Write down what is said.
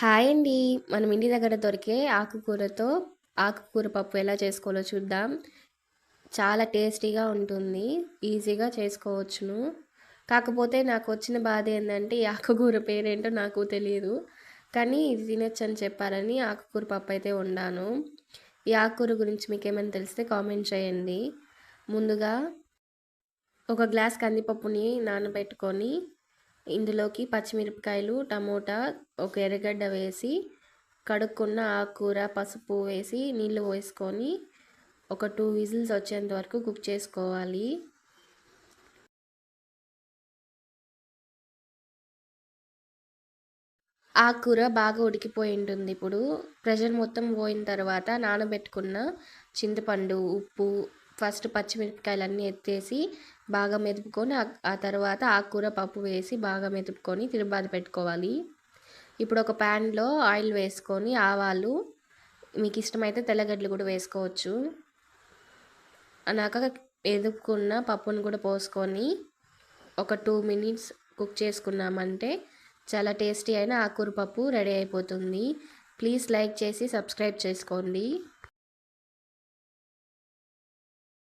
Hi అండి. మనం ఇంటి దగ్గర దొరికే ఆకుకూరతో ఆకుకూర పప్పు ఎలా చేసుకోవాలో చూద్దాం. చాలా టేస్టీగా ఉంటుంది. ఈజీగా చేసుకోవచ్చును. కాకపోతే నాకొచ్చిన బాధ ఏందంటే, ఈ ఆకుకూర పేరేంటో నాకు తెలీదు. కానీ ఇది తినొచ్చని చెప్పారని ఆకుకూర పప్పు అయితే వండాను. ఈ ఆకుకూర గురించి మీకేమైనా తెలిస్తే కామెంట్ చేయండి. ముందుగా ఒక గ్లాస్ కందిపప్పుని నానబెట్టుకొని ఇందులోకి పచ్చిమిరపకాయలు, టమోటా, ఒక ఎర్రగడ్డ వేసి కడుక్కున్న ఆకుకూర, పసుపు వేసి నీళ్ళు వేసుకొని ఒక 2 విజిల్స్ వచ్చేంత వరకు కుక్ చేసుకోవాలి. ఆకుకూర బాగా ఉడికిపోయి ఉంటుంది. ఇప్పుడు ప్రెషర్ మొత్తం పోయిన తర్వాత నానబెట్టుకున్న చింతపండు, ఉప్పు, ఫస్ట్ పచ్చిమిరపకాయలన్నీ ఎత్తేసి బాగా మెదుపుకొని ఆ తర్వాత ఆకుకూర పప్పు వేసి బాగా మెదుపుకొని తిరుబాత పెట్టుకోవాలి. ఇప్పుడు ఒక ప్యాన్లో ఆయిల్ వేసుకొని ఆవాలు, మీకు ఇష్టమైతే తెల్లగడ్డలు కూడా వేసుకోవచ్చు. అన్నాక ఎదుపుకున్న పప్పును కూడా పోసుకొని ఒక 2 మినిట్స్ కుక్ చేసుకున్నామంటే చాలా టేస్టీ అయిన ఆకుకూర పప్పు రెడీ అయిపోతుంది. ప్లీజ్ లైక్ చేసి సబ్స్క్రైబ్ చేసుకోండి.